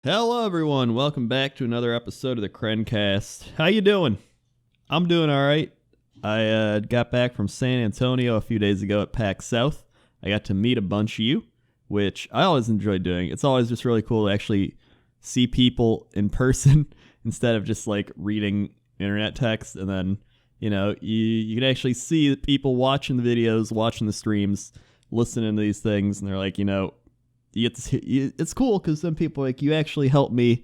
Hello, everyone. Welcome back to another episode of the Crencast. How you doing? I'm doing all right. I got back from San Antonio a few days ago at PAX South. I got to meet a bunch of you, which I always enjoy doing. It's always just really cool to actually see people in person instead of just like reading internet text. And then, you can actually see the people watching the videos, watching the streams, listening to these things, and they're like, it's cool because some people are like, you actually helped me,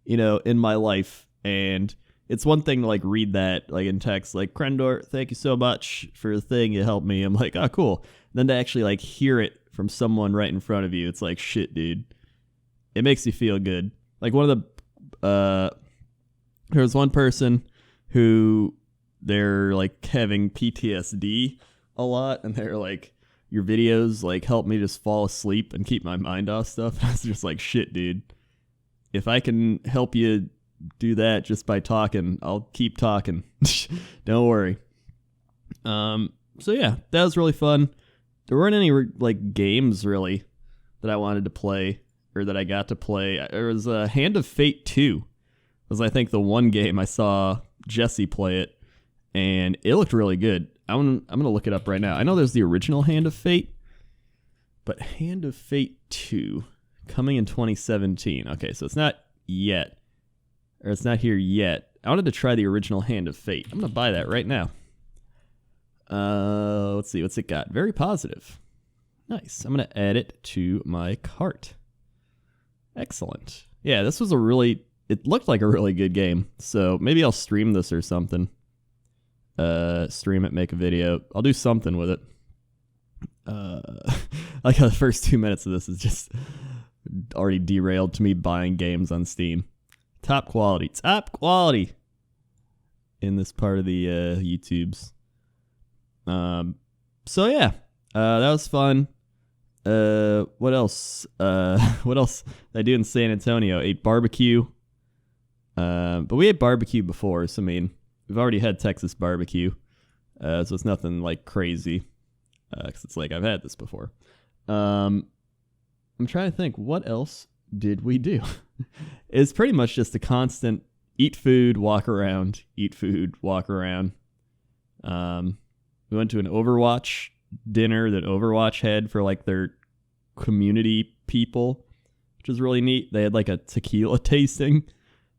in my life. And it's one thing to like read that like in text, like, Crendor, thank you so much for the thing, you helped me. I'm like, oh, cool. And then to actually like hear it from someone right in front of you, it's like, shit, dude. It makes you feel good. Like there was one person who they're like having PTSD a lot, and they're like, your videos like help me just fall asleep and keep my mind off stuff. And I was just like, shit, dude. If I can help you do that just by talking, I'll keep talking. Don't worry. So yeah, that was really fun. There weren't any like games really that I wanted to play or that I got to play. There was a Hand of Fate 2. Was I think the one game I saw Jesse play it, and it looked really good. I'm gonna look it up right now. I know there's the original Hand of Fate, but Hand of Fate 2 coming in 2017. Okay, so it's not yet, or it's not here yet. I wanted to try the original Hand of Fate. I'm gonna buy that right now. Let's see what's it got. Very positive. Nice. I'm gonna add it to my cart. Excellent. Yeah, this was it looked like a really good game. So maybe I'll stream this or something. Stream it, make a video. I'll do something with it. Like the first 2 minutes of this is just already derailed to me buying games on Steam. Top quality in this part of the YouTubes. So yeah, that was fun. What else? What else did I do in San Antonio? Ate barbecue. But we ate barbecue before, so I mean, we've already had Texas barbecue, so it's nothing like crazy, because it's like I've had this before. I'm trying to think, what else did we do? It's pretty much just a constant eat food, walk around, eat food, walk around. We went to an Overwatch dinner that Overwatch had for like their community people, which was really neat. They had like a tequila tasting.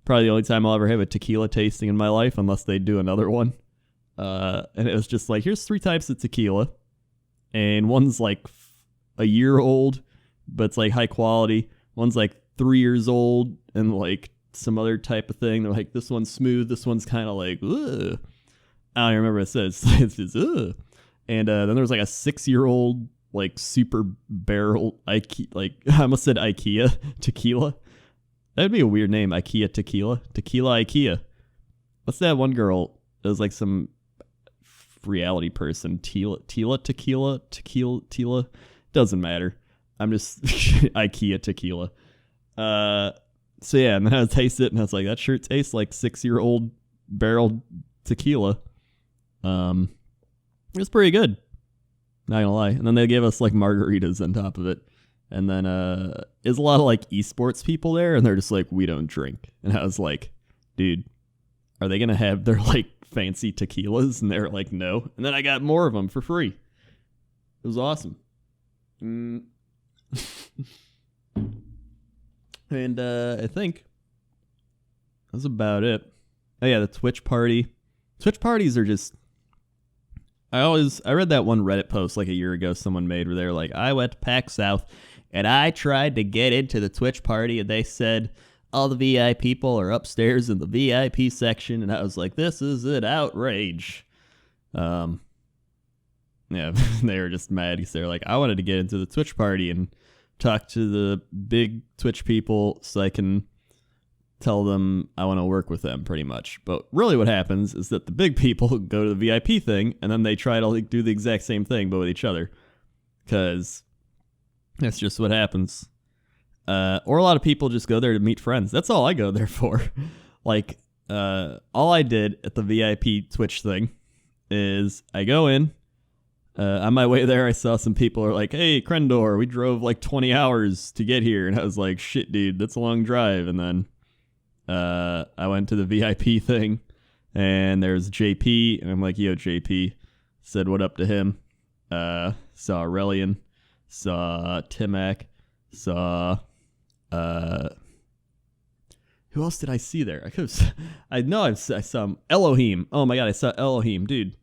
Probably the only time I'll ever have a tequila tasting in my life, unless they do another one. And it was just like, here's 3 types of tequila. And one's like a year old, but it's like high quality. One's like 3 years old and like some other type of thing. They're like, this one's smooth. This one's kind of like, ugh. I don't even remember what it says. It's just, ugh. And then there was like a 6-year-old, like super barrel, I almost said IKEA tequila. That'd be a weird name, IKEA Tequila. Tequila IKEA. What's that one girl? It was like some reality person. Tequila. Doesn't matter. I'm just IKEA Tequila. So yeah, and then I tasted it, and I was like, that sure tastes like 6-year-old barreled tequila. It was pretty good. Not gonna lie. And then they gave us like margaritas on top of it. And then there's a lot of like esports people there, and they're just like, we don't drink. And I was like, dude, are they gonna have their like fancy tequilas? And they're like, no. And then I got more of them for free. It was awesome. And I think that's about it. Oh yeah, the Twitch party. Twitch parties are just, I read that one Reddit post like a year ago someone made where they were like, I went to PAX South and I tried to get into the Twitch party, and they said all the VI people are upstairs in the VIP section. And I was like, this is an outrage. Yeah, they were just mad because they're like, I wanted to get into the Twitch party and talk to the big Twitch people so I can tell them I want to work with them, pretty much. But really what happens is that the big people go to the VIP thing, and then they try to like do the exact same thing, but with each other. Because that's just what happens. Or a lot of people just go there to meet friends. That's all I go there for. Like, all I did at the VIP Twitch thing is I go in, On my way there, I saw some people are like, "Hey, Crendor, we drove like 20 hours to get here," and I was like, "Shit, dude, that's a long drive." And then I went to the VIP thing, and there's JP, and I'm like, "Yo, JP," said what up to him. Saw Aurelian, saw Timac, saw who else did I see there? I saw Elohim. Oh my god, I saw Elohim, dude.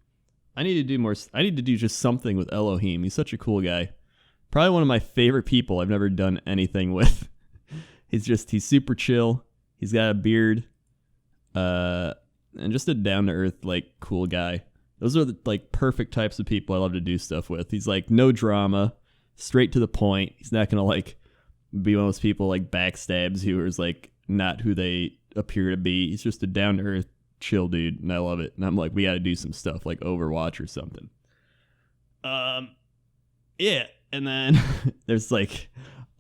I need to do more. I need to do just something with Elohim. He's such a cool guy. Probably one of my favorite people I've never done anything with. He's super chill. He's got a beard, and just a down to earth, like, cool guy. Those are the, like, perfect types of people I love to do stuff with. He's like no drama, straight to the point. He's not gonna like be one of those people like backstabs who is like not who they appear to be. He's just a down to earth, chill dude, and I love it. And I'm like, we got to do some stuff like Overwatch or something. Yeah, and then there's like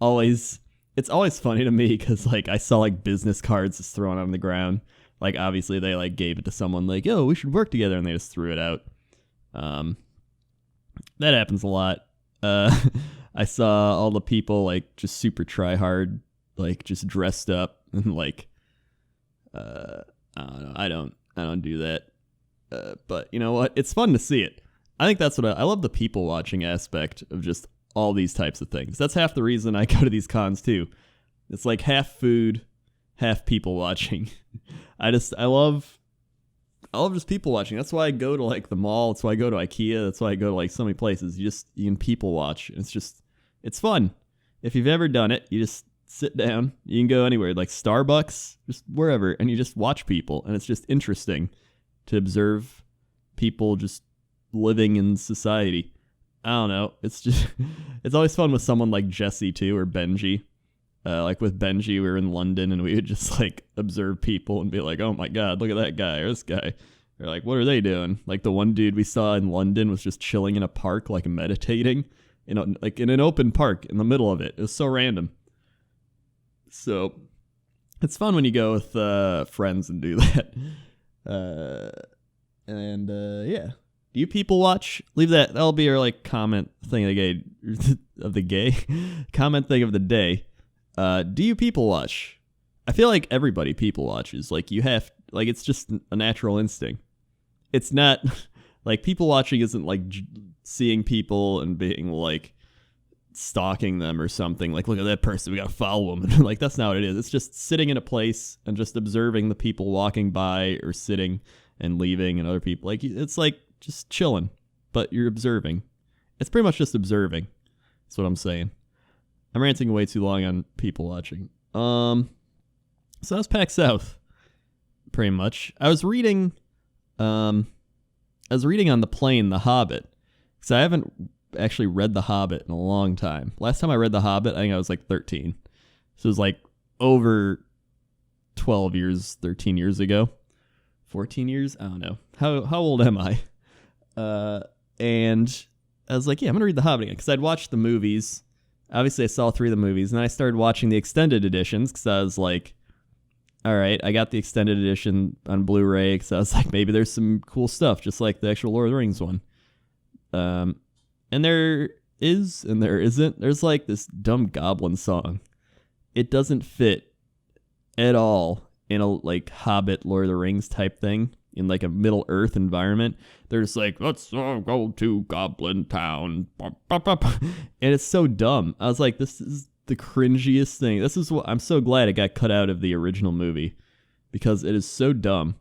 it's always funny to me because like I saw like business cards just thrown on the ground. Like obviously they like gave it to someone like, "Yo, we should work together," and they just threw it out. That happens a lot. I saw all the people like just super try hard, like just dressed up and like I don't know. I don't do that. But you know what? It's fun to see it. I think that's what I love, the people watching aspect of just all these types of things. That's half the reason I go to these cons too. It's like half food, half people watching. I love just people watching. That's why I go to like the mall. That's why I go to IKEA. That's why I go to like so many places. You can people watch. It's fun. If you've ever done it, you just sit down. You can go anywhere, like Starbucks, just wherever, and you just watch people. And it's just interesting to observe people just living in society. I don't know. It's always fun with someone like Jesse too, or Benji. Like with Benji, we were in London and we would just like observe people and be like, "Oh my god, look at that guy or this guy." Or like, "What are they doing?" Like the one dude we saw in London was just chilling in a park, like meditating, like in an open park in the middle of it. It was so random. So it's fun when you go with friends and do that. Yeah. Do you people watch? Leave that. That'll be our like comment thing of the gay comment thing of the day. Do you people watch? I feel like everybody people watches. Like you have, like it's just a natural instinct. It's not like people watching isn't like seeing people and being like stalking them or something. Like, look at that person, we gotta follow them. Like that's not what it is. It's just sitting in a place and just observing the people walking by or sitting and leaving and other people. Like it's like just chilling, but you're observing. It's pretty much just observing. That's what I'm saying. I'm ranting way too long on people watching. So that's PAX South, pretty much. I was reading on the plane The Hobbit, because I haven't actually read The Hobbit in a long time. Last time I read The Hobbit, I think I was like 13. So it was like over 12 years, 13 years ago. 14 years? I don't know. How old am I? And I was like, yeah, I'm going to read The Hobbit again, because I'd watched the movies. Obviously, I saw 3 of the movies, and then I started watching the extended editions, because I was like, all right, I got the extended edition on Blu-ray, because I was like, maybe there's some cool stuff, just like the actual Lord of the Rings one. And there is, and there isn't. There's like this dumb goblin song. It doesn't fit at all in a like Hobbit, Lord of the Rings type thing, in like a Middle Earth environment. There's like, let's go to Goblin Town. And it's so dumb. I was like, this is the cringiest thing. This is what I'm so glad it got cut out of the original movie, because it is so dumb.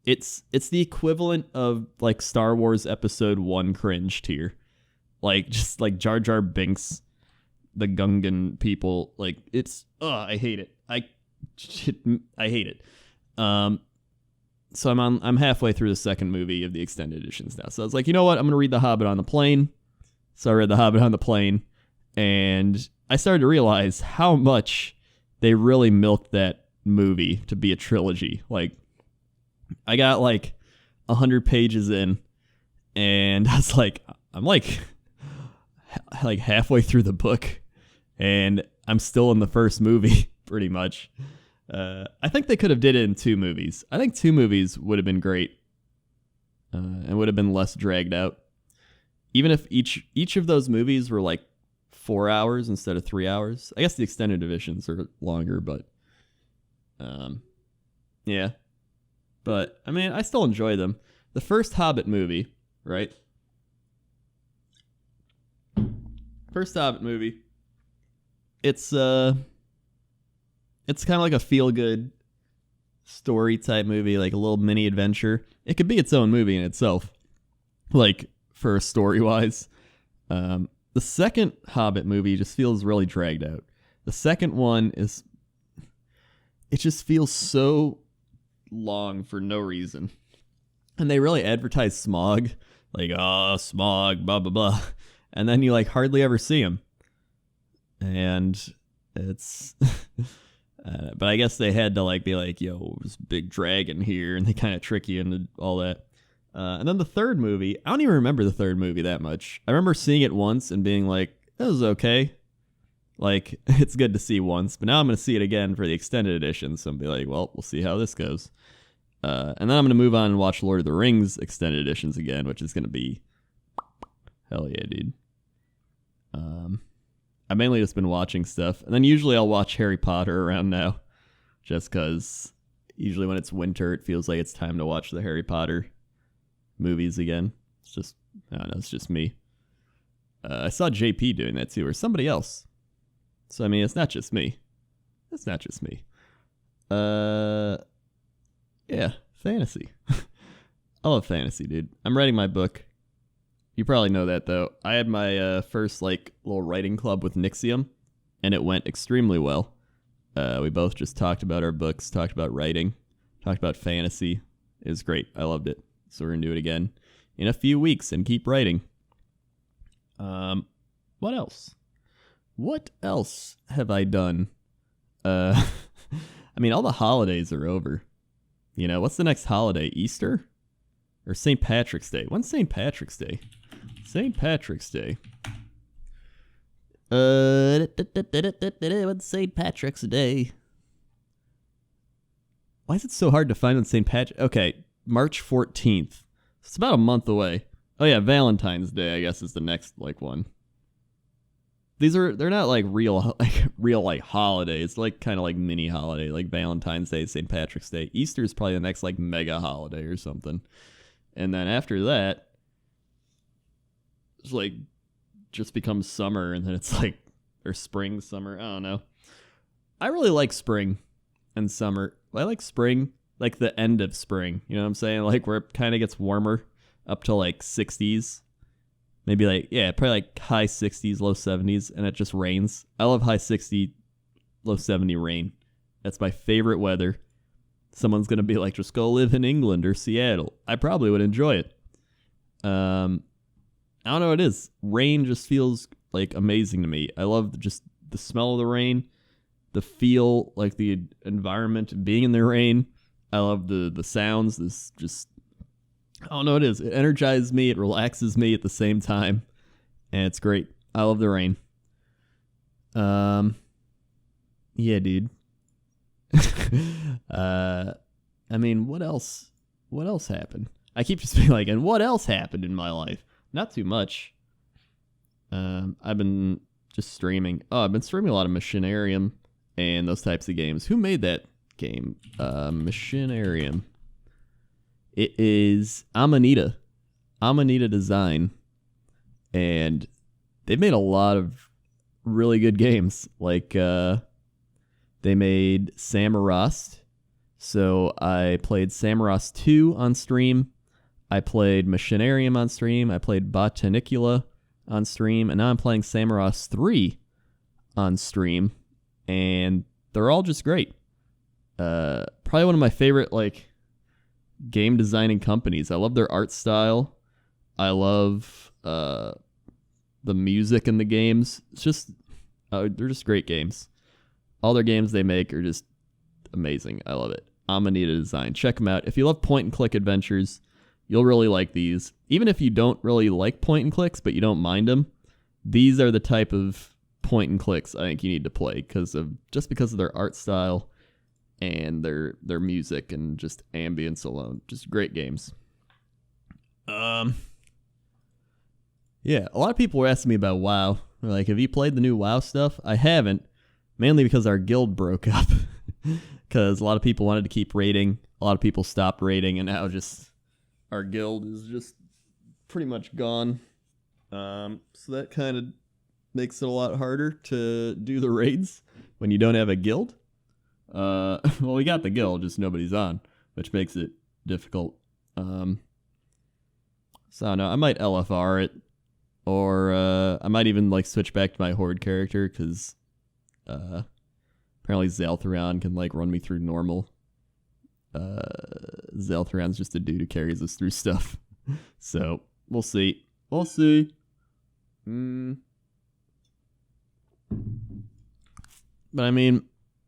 It's the equivalent of like Star Wars Episode 1 cringe tier. Like just like Jar Jar Binks, the Gungan people. Like it's I hate it. I hate it. So I'm halfway through the second movie of the extended editions now. So I was like, you know what? I'm going to read The Hobbit on the plane. So I read The Hobbit on the plane, and I started to realize how much they really milked that movie to be a trilogy. Like, I got like 100 pages in, and I was like, I'm like halfway through the book, and I'm still in the first movie, pretty much. I think they could have did it in 2 movies. I think 2 movies would have been great, and would have been less dragged out. even if each of those movies were like 4 hours instead of 3 hours. I guess the extended editions are longer, but yeah. But I mean, I still enjoy them. The first Hobbit movie, right? First Hobbit movie. It's kind of like a feel good story type movie, like a little mini adventure. It could be its own movie in itself, like for story wise. The second Hobbit movie just feels really dragged out. The second one it just feels so long for no reason. And they really advertise Smaug, like, oh, Smaug, blah, blah, blah. And then you like hardly ever see him. And it's, but I guess they had to like be like, yo, this big dragon here. And they kind of trick you into all that. And then the third movie, I don't even remember the third movie that much. I remember seeing it once and being like, that was okay. Like, it's good to see once, but now I'm going to see it again for the extended edition. So I'll be like, well, we'll see how this goes. And then I'm going to move on and watch Lord of the Rings extended editions again, which is going to be hell yeah, dude. I've mainly just been watching stuff. And then usually I'll watch Harry Potter around now, just because usually when it's winter, it feels like it's time to watch the Harry Potter movies again. It's just, I don't know, it's just me. I saw JP doing that too, or somebody else. So, I mean, it's not just me. It's not just me. Yeah, fantasy. I love fantasy, dude. I'm writing my book. You probably know that, though. I had my first, like, little writing club with Nixium, and it went extremely well. We both just talked about our books, talked about writing, talked about fantasy. It was great. I loved it. So we're going to do it again in a few weeks and keep writing. What else? What else have I done? I mean, all the holidays are over. You know, what's the next holiday? Easter? Or St. Patrick's Day? When's St. Patrick's Day? St. Patrick's Day. When's St. Patrick's Day? Why is it so hard to find on St. Patrick? Okay, March 14th. It's about a month away. Oh yeah, Valentine's Day, I guess, is the next, like, one. They're not like real holidays, like kind of like mini holiday, like Valentine's Day, St. Patrick's Day. Easter is probably the next like mega holiday or something. And then after that, it's like just becomes summer, and then it's like, or spring, summer, I don't know. I really like spring and summer. I like spring, like the end of spring, you know what I'm saying? Like where it kind of gets warmer up to like 60s. Maybe like, yeah, probably like high 60s, low 70s, and it just rains. I love high 60, low 70 rain. That's my favorite weather. Someone's going to be like, just go live in England or Seattle. I probably would enjoy it. I don't know what it is. Rain just feels like amazing to me. I love just the smell of the rain, the feel, like the environment being in the rain. I love the sounds, this just... I don't know what it is. It energizes me. It relaxes me at the same time. And it's great. I love the rain. Yeah, dude. I mean, what else? What else happened? I keep just being like, and what else happened in my life? Not too much. I've been just streaming. Oh, I've been streaming a lot of Machinarium and those types of games. Who made that game? Machinarium. It is Amanita Design, and they've made a lot of really good games. Like, they made Samorost, so I played Samorost 2 on stream, I played Machinarium on stream, I played Botanicula on stream, and now I'm playing Samorost 3 on stream, and they're all just great. Probably one of my favorite, like, game designing companies. I love their art style. I love the music in the games. It's just they're just great games. All their games they make are just amazing. I love it. Amanita Design. Check them out. If you love point and click adventures, you'll really like these. Even if you don't really like point and clicks, but you don't mind them, these are the type of point and clicks I think you need to play because of their art style and their music and just ambience alone. Just great games. Yeah, Yeah, a lot of people were asking me about WoW. They're like, have you played the new WoW stuff? I haven't, mainly because our guild broke up. Because a lot of people wanted to keep raiding. A lot of people stopped raiding, and now just our guild is just pretty much gone. So that kind of makes it a lot harder to do the raids when you don't have a guild. Well, we got the guild, just nobody's on, which makes it difficult. So I don't know, I might LFR it, or I might even like switch back to my horde character, because apparently Zaltharion can like run me through normal. Zaltharion's just a dude who carries us through stuff. So we'll see. We'll see. But I mean,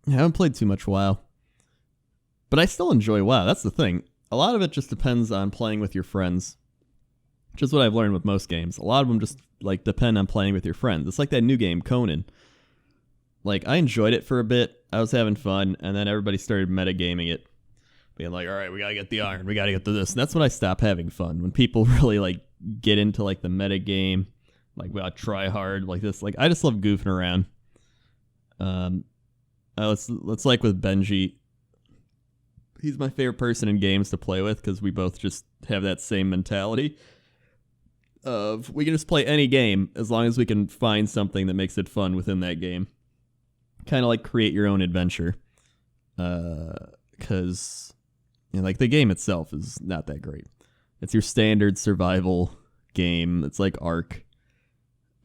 I haven't played too much WoW. But I still enjoy WoW. That's the thing. A lot of it just depends on playing with your friends. Which is what I've learned with most games. A lot of them just like depend on playing with your friends. It's like that new game, Conan. Like, I enjoyed it for a bit. I was having fun, and then everybody started metagaming it. Being like, all right, we gotta get the iron, we gotta get to this. And that's when I stopped having fun. When people really like get into like the metagame, like we gotta try hard, like this. Like, I just love goofing around. It's like with Benji. He's my favorite person in games to play with, because we both just have that same mentality of we can just play any game as long as we can find something that makes it fun within that game. Kind of like create your own adventure. Because like the game itself is not that great. It's your standard survival game. It's like Ark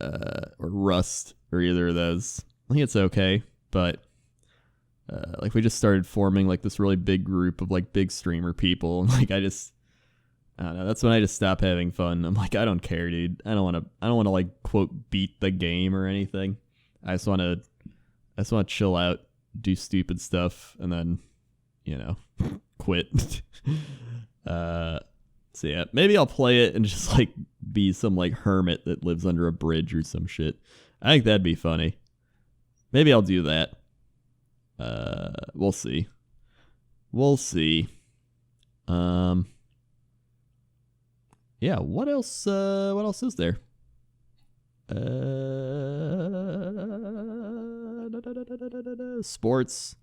or Rust or either of those. I think it's okay, but like we just started forming like this really big group of like big streamer people, and like I don't know. That's when I just stopped having fun. I'm like, I don't care, dude. I don't want to like quote beat the game or anything. I just want to chill out, do stupid stuff, and then, quit. So yeah, maybe I'll play it and just like be some like hermit that lives under a bridge or some shit. I think that'd be funny. Maybe I'll do that. We'll see. We'll see. Yeah, what else? What else is there? Sports.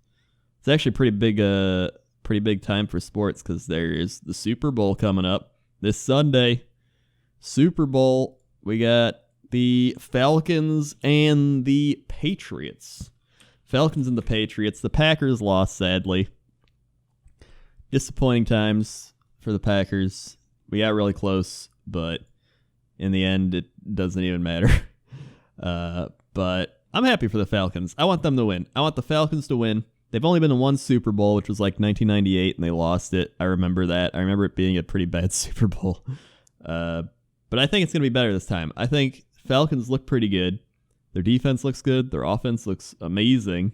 It's actually pretty big time for sports, because there's the Super Bowl coming up this Sunday. Super Bowl. We got the Falcons and the Patriots. Falcons and the Patriots. The Packers lost, sadly. Disappointing times for the Packers. We got really close, but in the end, it doesn't even matter. But I'm happy for the Falcons. I want them to win. I want the Falcons to win. They've only been to one Super Bowl, which was like 1998, and they lost it. I remember that. I remember it being a pretty bad Super Bowl. But I think it's going to be better this time. I think Falcons look pretty good. Their defense looks good. Their offense looks amazing.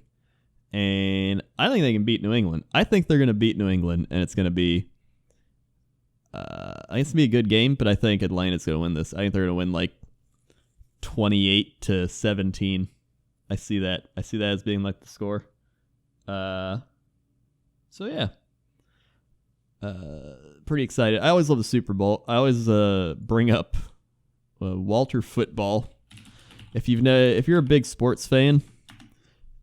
And I think they can beat New England. I think they're going to beat New England, and it's going to be... I think it's going to be a good game, but I think Atlanta's going to win this. I think they're going to win like 28-17. I see that. I see that as being like the score. So yeah. Pretty excited. I always love the Super Bowl. I always bring up Walter Football. If you're a big sports fan,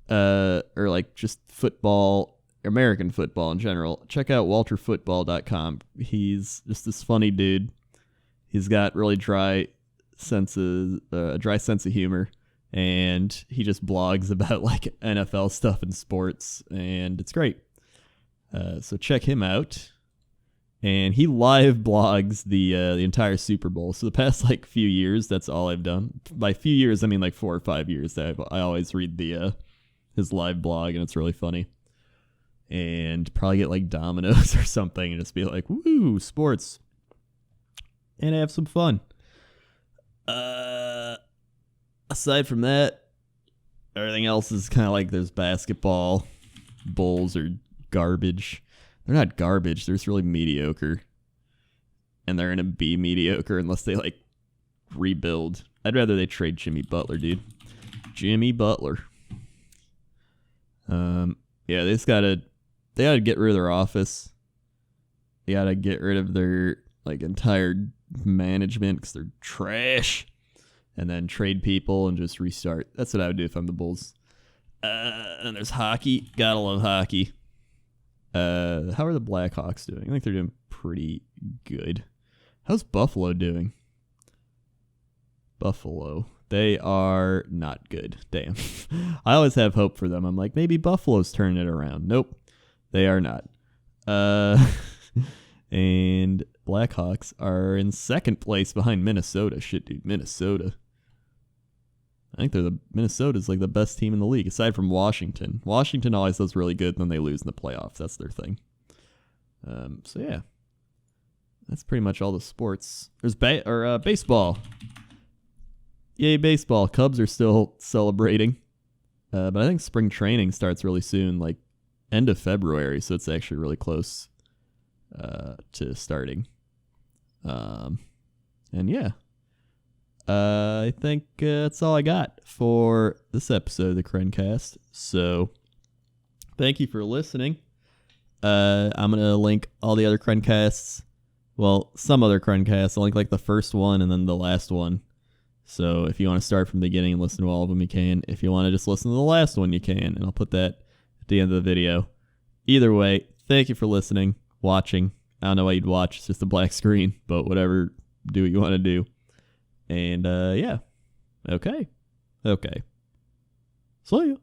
or like just football, American football in general, check out walterfootball.com. He's just this funny dude. He's got really dry sense of humor, and he just blogs about like NFL stuff and sports, and it's great. So check him out. And he live blogs the entire Super Bowl. So the past like few years, that's all I've done. By few years, I mean like 4 or 5 years. I always read his live blog, and it's really funny. And probably get like Domino's or something and just be like, woo, sports. And have some fun. Aside from that, everything else is kind of like there's basketball. Bulls are garbage. They're not garbage. They're just really mediocre. And they're going to be mediocre unless they like rebuild. I'd rather they trade Jimmy Butler, dude. Jimmy Butler. Yeah, they gotta get rid of their office. They gotta get rid of their like entire management because they're trash. and then trade people and just restart. That's what I would do if I'm the Bulls. And there's hockey. Gotta love hockey. How are the Blackhawks doing? I think they're doing pretty good. How's Buffalo doing? Buffalo. They are not good. Damn. I always have hope for them. I'm like, maybe Buffalo's turning it around. Nope. They are not. And Blackhawks are in second place behind Minnesota. Shit, dude. Minnesota. I think Minnesota's like the best team in the league, aside from Washington. Washington always does really good, and then they lose in the playoffs. That's their thing. So yeah. That's pretty much all the sports. There's baseball. Yay, baseball. Cubs are still celebrating. But I think spring training starts really soon, like end of February, so it's actually really close to starting. And yeah. I think that's all I got for this episode of the Crencast. So thank you for listening. I'm going to link all the other Crencasts. Well, some other Crencasts. I'll link like the first one and then the last one. So if you want to start from the beginning and listen to all of them, you can. If you want to just listen to the last one, you can. And I'll put that at the end of the video. Either way, thank you for listening, watching. I don't know why you'd watch. It's just a black screen. But whatever, do what you want to do. And yeah. Okay. See you.